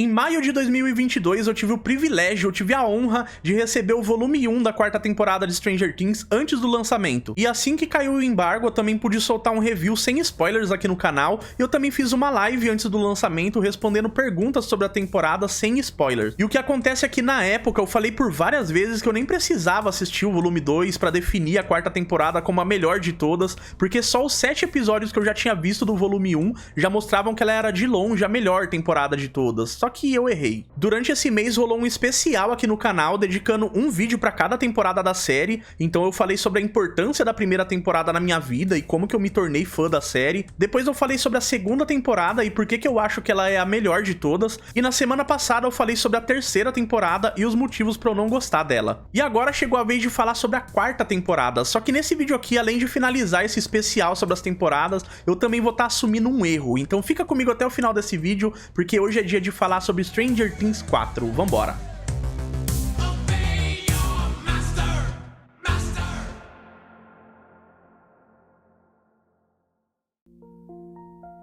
Em maio de 2022, eu tive o privilégio, eu tive a honra de receber o volume 1 da quarta temporada de Stranger Things antes do lançamento. E assim que caiu o embargo, eu também pude soltar um review sem spoilers aqui no canal, e eu também fiz uma live antes do lançamento respondendo perguntas sobre a temporada sem spoilers. E o que acontece é que na época eu falei por várias vezes que eu nem precisava assistir o volume 2 pra definir a quarta temporada como a melhor de todas, porque só os 7 episódios que eu já tinha visto do volume 1 já mostravam que ela era de longe a melhor temporada de todas. Só que eu errei. Durante esse mês rolou um especial aqui no canal, dedicando um vídeo pra cada temporada da série, então eu falei sobre a importância da primeira temporada na minha vida e como que eu me tornei fã da série. Depois eu falei sobre a segunda temporada e por que eu acho que ela é a melhor de todas, e na semana passada eu falei sobre a terceira temporada e os motivos pra eu não gostar dela. E agora chegou a vez de falar sobre a quarta temporada, só que nesse vídeo aqui, além de finalizar esse especial sobre as temporadas, eu também vou estar assumindo um erro, então fica comigo até o final desse vídeo, porque hoje é dia de falar sobre Stranger Things 4, vambora!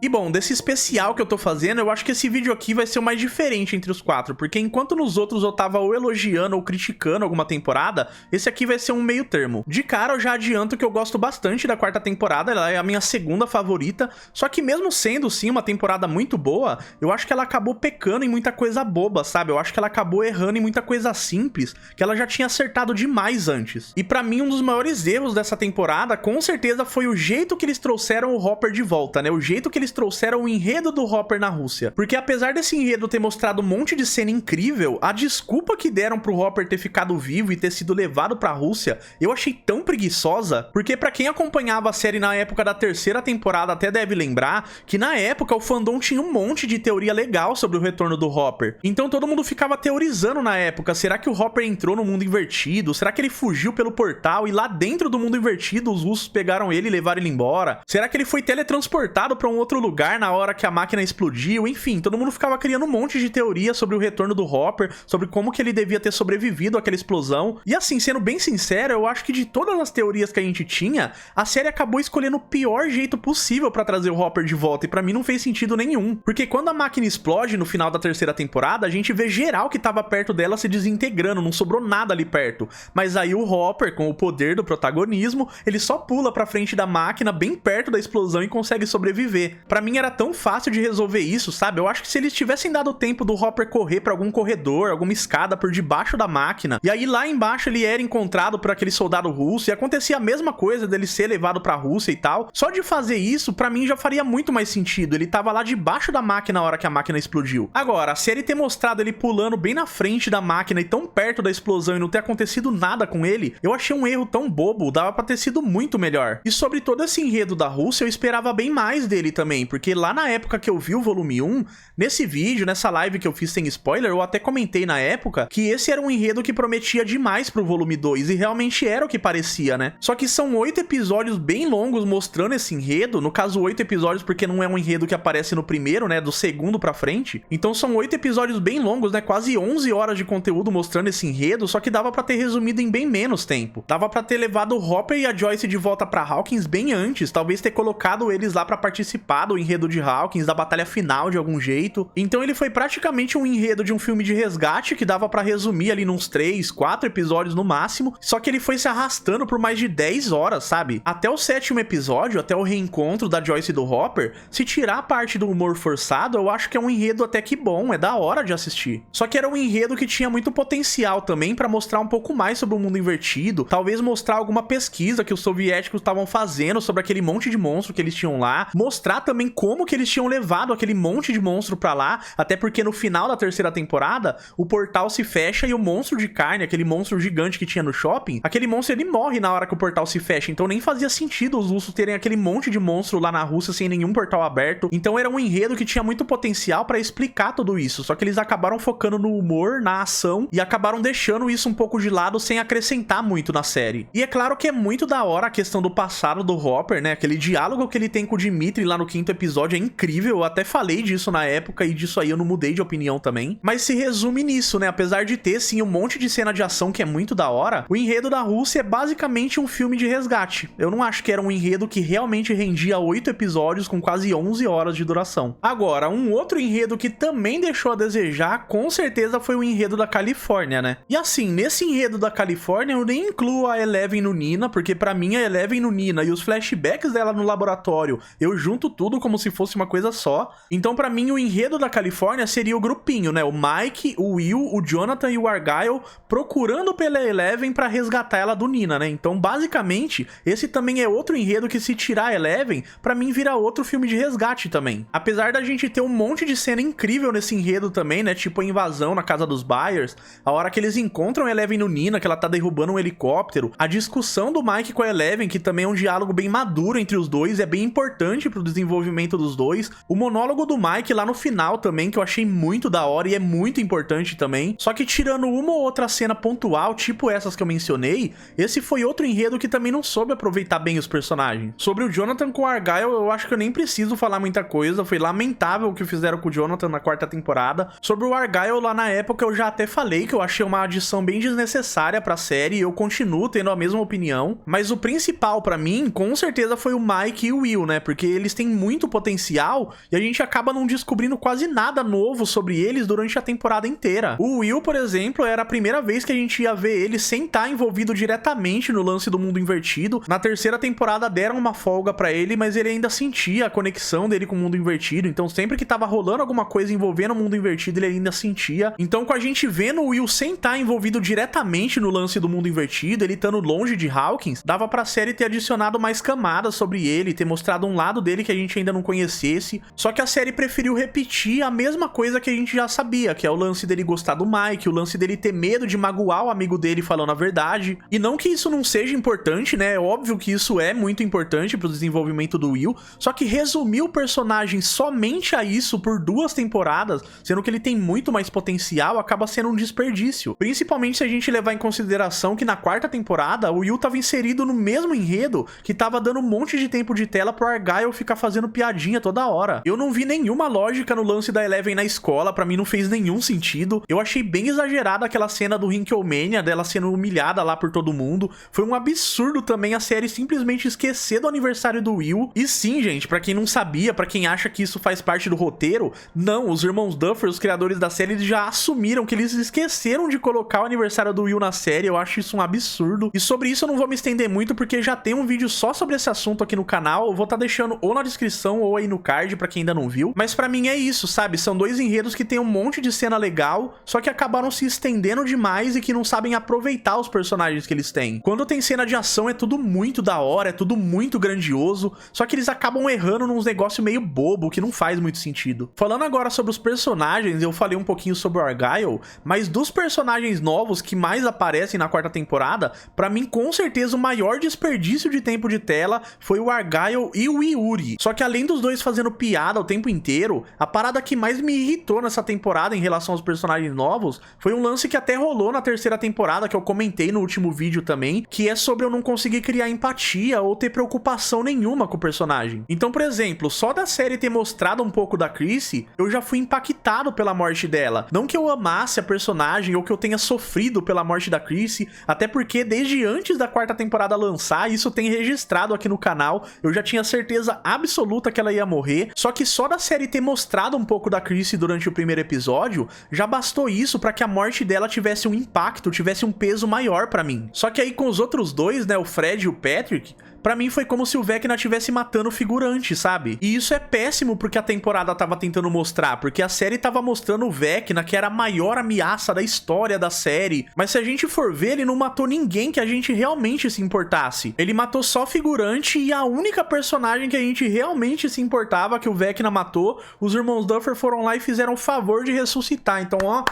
E bom, desse especial que eu tô fazendo, eu acho que esse vídeo aqui vai ser o mais diferente entre os 4, porque enquanto nos outros eu tava ou elogiando ou criticando alguma temporada, esse aqui vai ser um meio termo. De cara eu já adianto que eu gosto bastante da quarta temporada, ela é a minha segunda favorita, só que mesmo sendo sim uma temporada muito boa, eu acho que ela acabou pecando em muita coisa boba, sabe? Eu acho que ela acabou errando em muita coisa simples, que ela já tinha acertado demais antes. E pra mim um dos maiores erros dessa temporada, com certeza, foi o jeito que eles trouxeram o Hopper de volta, né? O jeito que eles trouxeram o enredo do Hopper na Rússia. Porque apesar desse enredo ter mostrado um monte de cena incrível, a desculpa que deram pro Hopper ter ficado vivo e ter sido levado pra Rússia, eu achei tão preguiçosa, porque pra quem acompanhava a série na época da terceira temporada até deve lembrar que na época o fandom tinha um monte de teoria legal sobre o retorno do Hopper. Então todo mundo ficava teorizando na época, será que o Hopper entrou no mundo invertido? Será que ele fugiu pelo portal e lá dentro do mundo invertido os russos pegaram ele e levaram ele embora? Será que ele foi teletransportado pra um outro lugar na hora que a máquina explodiu? Enfim, todo mundo ficava criando um monte de teoria sobre o retorno do Hopper, sobre como que ele devia ter sobrevivido àquela explosão. E assim, sendo bem sincero, eu acho que de todas as teorias que a gente tinha, a série acabou escolhendo o pior jeito possível pra trazer o Hopper de volta, e pra mim não fez sentido nenhum. Porque quando a máquina explode no final da terceira temporada, a gente vê geral que tava perto dela se desintegrando, não sobrou nada ali perto. Mas aí o Hopper, com o poder do protagonismo, ele só pula pra frente da máquina, bem perto da explosão, e consegue sobreviver. Pra mim era tão fácil de resolver isso, sabe? Eu acho que se eles tivessem dado tempo do Hopper correr pra algum corredor, alguma escada por debaixo da máquina, e aí lá embaixo ele era encontrado por aquele soldado russo, e acontecia a mesma coisa dele ser levado pra Rússia e tal, só de fazer isso, pra mim já faria muito mais sentido. Ele tava lá debaixo da máquina na hora que a máquina explodiu. Agora, a série ter mostrado ele pulando bem na frente da máquina e tão perto da explosão e não ter acontecido nada com ele, eu achei um erro tão bobo, dava pra ter sido muito melhor. E sobre todo esse enredo da Rússia, eu esperava bem mais dele também, porque lá na época que eu vi o volume 1, nesse vídeo, nessa live que eu fiz sem spoiler, eu até comentei na época que esse era um enredo que prometia demais pro volume 2, e realmente era o que parecia, né? Só que são 8 episódios bem longos mostrando esse enredo, no caso 8 episódios porque não é um enredo que aparece no primeiro, né, do segundo pra frente, então são 8 episódios bem longos, né, quase 11 horas de conteúdo mostrando esse enredo, só que dava pra ter resumido em bem menos tempo. Dava pra ter levado o Hopper e a Joyce de volta pra Hawkins bem antes, talvez ter colocado eles lá pra participar do enredo de Hawkins, da batalha final de algum jeito. Então ele foi praticamente um enredo de um filme de resgate que dava pra resumir ali nos 3, 4 episódios no máximo, só que ele foi se arrastando por mais de 10 horas, sabe? Até o 7º episódio, até o reencontro da Joyce e do Hopper, se tirar a parte do humor forçado, eu acho que é um enredo até que bom, é da hora de assistir. Só que era um enredo que tinha muito potencial também pra mostrar um pouco mais sobre o mundo invertido, talvez mostrar alguma pesquisa que os soviéticos estavam fazendo sobre aquele monte de monstro que eles tinham lá, mostrar também como que eles tinham levado aquele monte de monstro pra lá, até porque no final da terceira temporada, o portal se fecha e o monstro de carne, aquele monstro gigante que tinha no shopping, aquele monstro ele morre na hora que o portal se fecha, então nem fazia sentido os russos terem aquele monte de monstro lá na Rússia sem nenhum portal aberto, então era um enredo que tinha muito potencial pra explicar tudo isso, só que eles acabaram focando no humor, na ação, e acabaram deixando isso um pouco de lado sem acrescentar muito na série. E é claro que é muito da hora a questão do passado do Hopper, né, aquele diálogo que ele tem com o Dmitri lá no 5º quinto episódio é incrível, eu até falei disso na época e disso aí eu não mudei de opinião também. Mas se resume nisso, né? Apesar de ter, sim, um monte de cena de ação que é muito da hora, o enredo da Rússia é basicamente um filme de resgate. Eu não acho que era um enredo que realmente rendia 8 episódios com quase 11 horas de duração. Agora, um outro enredo que também deixou a desejar, com certeza foi o enredo da Califórnia, né? E assim, nesse enredo da Califórnia, eu nem incluo a Eleven no Nina, porque pra mim a Eleven no Nina e os flashbacks dela no laboratório, eu junto tudo como se fosse uma coisa só. Então pra mim o enredo da Califórnia seria o grupinho, né? O Mike, o Will, o Jonathan e o Argyle procurando pela Eleven pra resgatar ela do Nina, né? Então basicamente, esse também é outro enredo que se tirar a Eleven, pra mim vira outro filme de resgate também. Apesar da gente ter um monte de cena incrível nesse enredo também, né? Tipo a invasão na casa dos Byers, a hora que eles encontram a Eleven no Nina, que ela tá derrubando um helicóptero, a discussão do Mike com a Eleven, que também é um diálogo bem maduro entre os dois, é bem importante pro desenvolvimento dos dois. O monólogo do Mike lá no final também, que eu achei muito da hora e é muito importante também. Só que tirando uma ou outra cena pontual, tipo essas que eu mencionei, esse foi outro enredo que também não soube aproveitar bem os personagens. Sobre o Jonathan com o Argyle, eu acho que eu nem preciso falar muita coisa, foi lamentável o que fizeram com o Jonathan na quarta temporada. Sobre o Argyle, lá na época eu já até falei que eu achei uma adição bem desnecessária pra série e eu continuo tendo a mesma opinião, mas o principal pra mim, com certeza, foi o Mike e o Will, né? Porque eles têm muito potencial e a gente acaba não descobrindo quase nada novo sobre eles durante a temporada inteira. O Will, por exemplo, era a primeira vez que a gente ia ver ele sem estar envolvido diretamente no lance do mundo invertido. Na terceira temporada deram uma folga pra ele, mas ele ainda sentia a conexão dele com o mundo invertido, então sempre que tava rolando alguma coisa envolvendo o mundo invertido, ele ainda sentia. Então com a gente vendo o Will sem estar envolvido diretamente no lance do mundo invertido, ele estando longe de Hawkins, dava pra série ter adicionado mais camadas sobre ele, ter mostrado um lado dele que a gente ainda não conhecesse. Só que a série preferiu repetir a mesma coisa que a gente já sabia, que é o lance dele gostar do Mike, o lance dele ter medo de magoar o amigo dele falando a verdade. E não que isso não seja importante, né? É óbvio que isso é muito importante pro desenvolvimento do Will, só que resumir o personagem somente a isso por 2 temporadas, sendo que ele tem muito mais potencial, acaba sendo um desperdício. Principalmente se a gente levar em consideração que na quarta temporada o Will tava inserido no mesmo enredo que tava dando um monte de tempo de tela pro Argyle ficar fazendo piadinha toda hora. Eu não vi nenhuma lógica no lance da Eleven na escola, pra mim não fez nenhum sentido. Eu achei bem exagerada aquela cena do Rinkelmania, dela sendo humilhada lá por todo mundo. Foi um absurdo também a série simplesmente esquecer do aniversário do Will. E sim, gente, pra quem não sabia, pra quem acha que isso faz parte do roteiro, não, os irmãos Duffer, os criadores da série, eles já assumiram que eles esqueceram de colocar o aniversário do Will na série. Eu acho isso um absurdo. E sobre isso eu não vou me estender muito, porque já tem um vídeo só sobre esse assunto aqui no canal. Eu vou estar deixando ou na descrição ou aí no card pra quem ainda não viu. Mas pra mim é isso, sabe? São 2 enredos que tem um monte de cena legal, só que acabaram se estendendo demais e que não sabem aproveitar os personagens que eles têm. Quando tem cena de ação é tudo muito da hora, é tudo muito grandioso, só que eles acabam errando nos negócios meio bobo, que não faz muito sentido. Falando agora sobre os personagens, eu falei um pouquinho sobre o Argyle, mas dos personagens novos que mais aparecem na quarta temporada, pra mim com certeza o maior desperdício de tempo de tela foi o Argyle e o Yuri. Só que além dos dois fazendo piada o tempo inteiro, a parada que mais me irritou nessa temporada em relação aos personagens novos foi um lance que até rolou na terceira temporada, que eu comentei no último vídeo também, que é sobre eu não conseguir criar empatia ou ter preocupação nenhuma com o personagem. Então, por exemplo, só da série ter mostrado um pouco da Chrissy, eu já fui impactado pela morte dela. Não que eu amasse a personagem ou que eu tenha sofrido pela morte da Chrissy, até porque desde antes da quarta temporada lançar, isso tem registrado aqui no canal, eu já tinha certeza absoluta que ela ia morrer. Só que só da série ter mostrado um pouco da Chrissy durante o primeiro episódio, já bastou isso pra que a morte dela tivesse um impacto, tivesse um peso maior pra mim. Só que aí com os outros dois, né, o Fred e o Patrick, pra mim foi como se o Vecna estivesse matando o figurante, sabe? E isso é péssimo porque a temporada tava tentando mostrar, porque a série tava mostrando o Vecna, que era a maior ameaça da história da série. Mas se a gente for ver, ele não matou ninguém que a gente realmente se importasse. Ele matou só figurante e a única personagem que a gente realmente se importava que o Vecna matou, os irmãos Duffer foram lá e fizeram o favor de ressuscitar. Então, ó...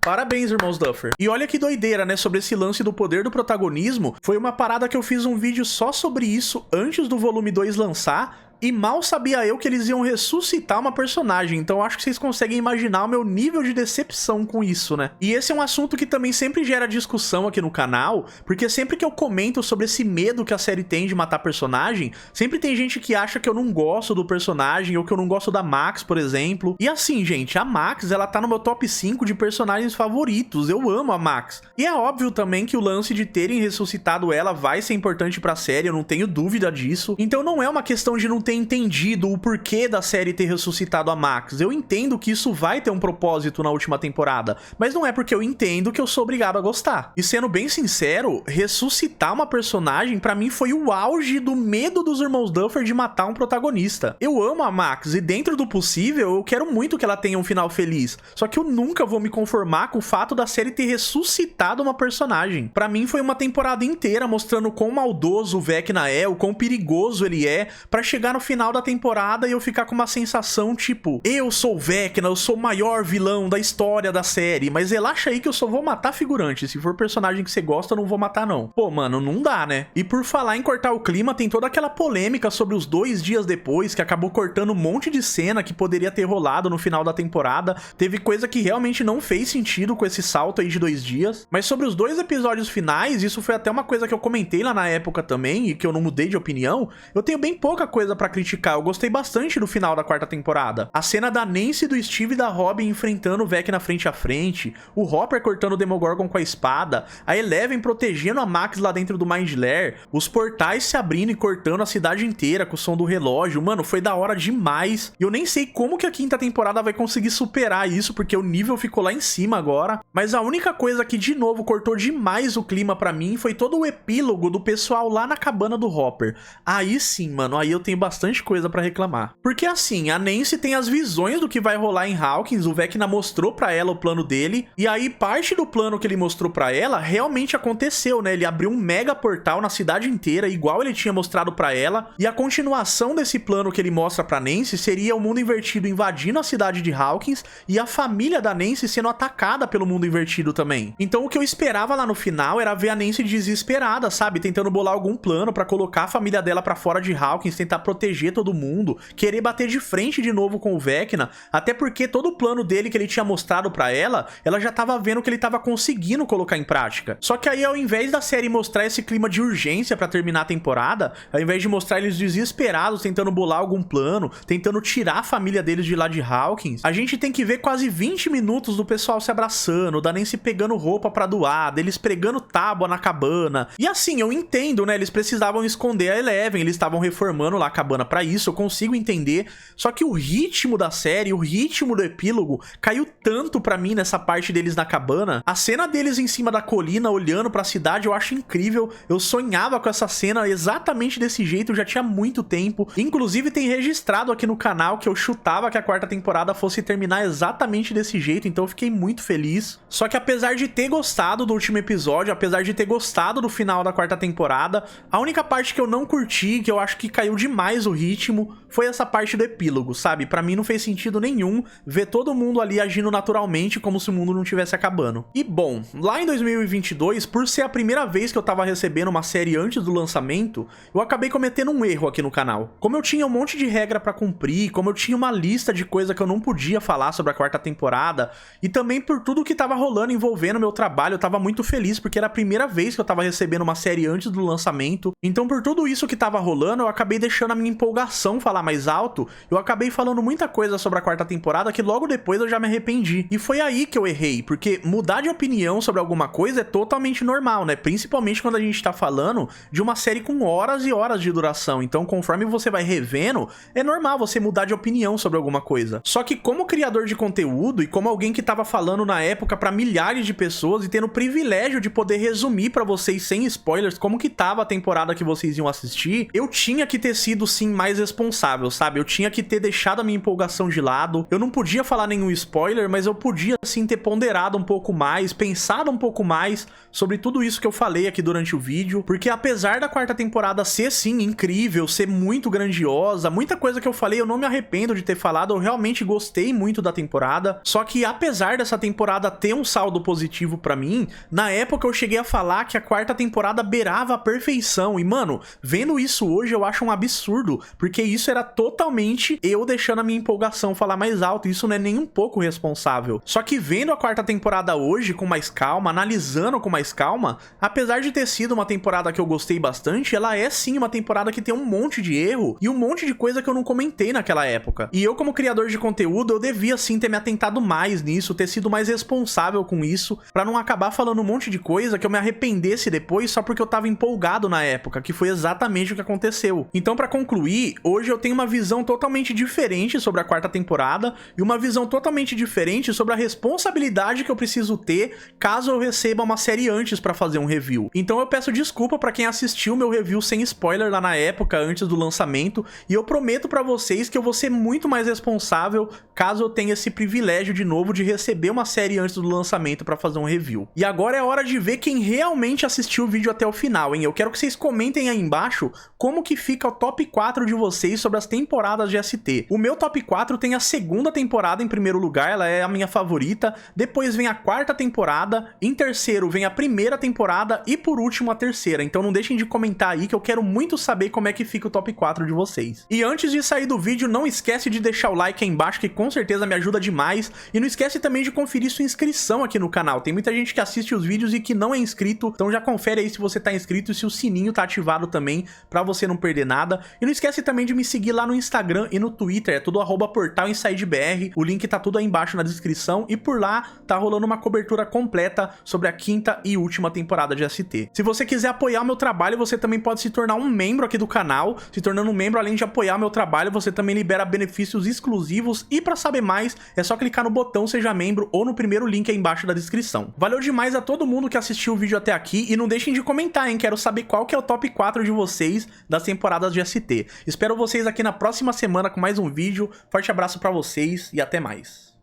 parabéns, irmãos Duffer. E olha que doideira, né, sobre esse lance do poder do protagonismo. Foi uma parada que eu fiz um vídeo só sobre isso antes do volume 2 lançar, E mal sabia eu que eles iam ressuscitar uma personagem, então acho que vocês conseguem imaginar o meu nível de decepção com isso, né? E esse é um assunto que também sempre gera discussão aqui no canal, porque sempre que eu comento sobre esse medo que a série tem de matar personagem, sempre tem gente que acha que eu não gosto do personagem, ou que eu não gosto da Max, por exemplo. E assim, gente, a Max, ela tá no meu top 5 de personagens favoritos, eu amo a Max. E é óbvio também que o lance de terem ressuscitado ela vai ser importante pra série, eu não tenho dúvida disso. Então não é uma questão de não ter entendido o porquê da série ter ressuscitado a Max. Eu entendo que isso vai ter um propósito na última temporada, mas não é porque eu entendo que eu sou obrigado a gostar. E sendo bem sincero, ressuscitar uma personagem pra mim foi o auge do medo dos irmãos Duffer de matar um protagonista. Eu amo a Max e dentro do possível eu quero muito que ela tenha um final feliz, só que eu nunca vou me conformar com o fato da série ter ressuscitado uma personagem. Pra mim foi uma temporada inteira mostrando quão maldoso o Vecna é, o quão perigoso ele é, pra chegar no final da temporada e eu ficar com uma sensação tipo, eu sou o Vecna, eu sou o maior vilão da história da série, mas relaxa aí que eu só vou matar figurante, se for personagem que você gosta eu não vou matar não. Pô, mano, não dá, né? E por falar em cortar o clima, tem toda aquela polêmica sobre os 2 dias depois, que acabou cortando um monte de cena que poderia ter rolado no final da temporada, teve coisa que realmente não fez sentido com esse salto aí de 2 dias, mas sobre os 2 episódios finais, isso foi até uma coisa que eu comentei lá na época também, e que eu não mudei de opinião, eu tenho bem pouca coisa pra criticar, eu gostei bastante do final da 4ª temporada. A cena da Nancy, do Steve e da Robin enfrentando o Vecna frente a frente, o Hopper cortando o Demogorgon com a espada, a Eleven protegendo a Max lá dentro do Mind Layer, os portais se abrindo e cortando a cidade inteira com o som do relógio, mano, foi da hora demais. E eu nem sei como que a 5ª temporada vai conseguir superar isso, porque o nível ficou lá em cima agora, mas a única coisa que de novo cortou demais o clima pra mim foi todo o epílogo do pessoal lá na cabana do Hopper. Aí sim, mano, aí eu tenho bastante coisa pra reclamar. Porque assim, a Nancy tem as visões do que vai rolar em Hawkins, o Vecna mostrou pra ela o plano dele, e aí parte do plano que ele mostrou pra ela realmente aconteceu, né? Ele abriu um mega portal na cidade inteira, igual ele tinha mostrado pra ela, e a continuação desse plano que ele mostra pra Nancy seria o mundo invertido invadindo a cidade de Hawkins e a família da Nancy sendo atacada pelo mundo invertido também. Então o que eu esperava lá no final era ver a Nancy desesperada, sabe? Tentando bolar algum plano pra colocar a família dela pra fora de Hawkins, tentar proteger todo mundo, querer bater de frente de novo com o Vecna, até porque todo o plano dele que ele tinha mostrado pra ela já tava vendo que ele tava conseguindo colocar em prática. Só que aí ao invés da série mostrar esse clima de urgência pra terminar a temporada, ao invés de mostrar eles desesperados tentando bolar algum plano, tentando tirar a família deles de lá de Hawkins, a gente tem que ver quase 20 minutos do pessoal se abraçando, da Nancy pegando roupa pra doar, deles pregando tábua na cabana. E assim, eu entendo, né, eles precisavam esconder a Eleven, eles estavam reformando lá a cabana pra isso, eu consigo entender, só que o ritmo da série, o ritmo do epílogo caiu tanto pra mim nessa parte deles na cabana. A cena deles em cima da colina olhando pra cidade eu acho incrível, eu sonhava com essa cena exatamente desse jeito já tinha muito tempo, inclusive tem registrado aqui no canal que eu chutava que a 4ª temporada fosse terminar exatamente desse jeito, então eu fiquei muito feliz. Só que apesar de ter gostado do último episódio, apesar de ter gostado do final da 4ª temporada, a única parte que eu não curti, que eu acho que caiu demais o ritmo, foi essa parte do epílogo, sabe? Pra mim não fez sentido nenhum ver todo mundo ali agindo naturalmente como se o mundo não tivesse acabando. E bom, lá em 2022, por ser a primeira vez que eu tava recebendo uma série antes do lançamento, eu acabei cometendo um erro aqui no canal. Como eu tinha um monte de regra pra cumprir, como eu tinha uma lista de coisa que eu não podia falar sobre a 4ª temporada, e também por tudo que tava rolando envolvendo meu trabalho, eu tava muito feliz, porque era a primeira vez que eu tava recebendo uma série antes do lançamento, então por tudo isso que tava rolando, eu acabei deixando a minha empolgação falar mais alto, eu acabei falando muita coisa sobre a 4ª temporada que logo depois eu já me arrependi. E foi aí que eu errei, porque mudar de opinião sobre alguma coisa é totalmente normal, né? Principalmente quando a gente tá falando de uma série com horas e horas de duração, então conforme você vai revendo, é normal você mudar de opinião sobre alguma coisa. Só que como criador de conteúdo e como alguém que tava falando na época pra milhares de pessoas e tendo o privilégio de poder resumir pra vocês sem spoilers como que tava a temporada que vocês iam assistir, eu tinha que ter sido sim mais responsável, sabe? Eu tinha que ter deixado a minha empolgação de lado, eu não podia falar nenhum spoiler, mas eu podia sim ter ponderado um pouco mais, pensado um pouco mais sobre tudo isso que eu falei aqui durante o vídeo, porque apesar da 4ª temporada ser sim incrível, ser muito grandiosa, muita coisa que eu falei eu não me arrependo de ter falado, eu realmente gostei muito da temporada, só que apesar dessa temporada ter um saldo positivo pra mim, na época eu cheguei a falar que a 4ª temporada beirava a perfeição, e mano, vendo isso hoje eu acho um absurdo, porque isso era totalmente eu deixando a minha empolgação falar mais alto, isso não é nem um pouco responsável. Só que vendo a quarta temporada hoje com mais calma, analisando com mais calma, apesar de ter sido uma temporada que eu gostei bastante, ela é sim uma temporada que tem um monte de erro e um monte de coisa que eu não comentei naquela época. E eu, como criador de conteúdo, eu devia sim ter me atentado mais nisso, ter sido mais responsável com isso, pra não acabar falando um monte de coisa que eu me arrependesse depois só porque eu tava empolgado na época, que foi exatamente o que aconteceu. Então, pra concluir, hoje eu tenho uma visão totalmente diferente sobre a quarta temporada e uma visão totalmente diferente sobre a responsabilidade que eu preciso ter caso eu receba uma série antes pra fazer um review. Então eu peço desculpa pra quem assistiu meu review sem spoiler lá na época, antes do lançamento, e eu prometo pra vocês que eu vou ser muito mais responsável caso eu tenha esse privilégio de novo de receber uma série antes do lançamento pra fazer um review. E agora é hora de ver quem realmente assistiu o vídeo até o final, hein? Eu quero que vocês comentem aí embaixo como que fica o top 4 de vocês sobre as temporadas de ST. O meu top 4 tem a segunda temporada em primeiro lugar, ela é a minha favorita, depois vem a quarta temporada, em terceiro vem a primeira temporada e por último a terceira. Então não deixem de comentar aí que eu quero muito saber como é que fica o top 4 de vocês. E antes de sair do vídeo, não esquece de deixar o like aí embaixo que com certeza me ajuda demais, e não esquece também de conferir sua inscrição aqui no canal. Tem muita gente que assiste os vídeos e que não é inscrito, então já confere aí se você tá inscrito e se o sininho tá ativado também, pra você não perder nada. E não esquece também de me seguir lá no Instagram e no Twitter, é tudo @portalinsidebr, o link tá tudo aí embaixo na descrição, e por lá tá rolando uma cobertura completa sobre a quinta e última temporada de ST. Se você quiser apoiar o meu trabalho, você também pode se tornar um membro aqui do canal. Se tornando um membro, além de apoiar o meu trabalho, você também libera benefícios exclusivos, e pra saber mais, é só clicar no botão Seja Membro ou no primeiro link aí embaixo da descrição. Valeu demais a todo mundo que assistiu o vídeo até aqui, e não deixem de comentar, hein? Quero saber qual que é o top 4 de vocês das temporadas de ST. Espero vocês aqui na próxima semana com mais um vídeo. Forte abraço pra vocês e até mais.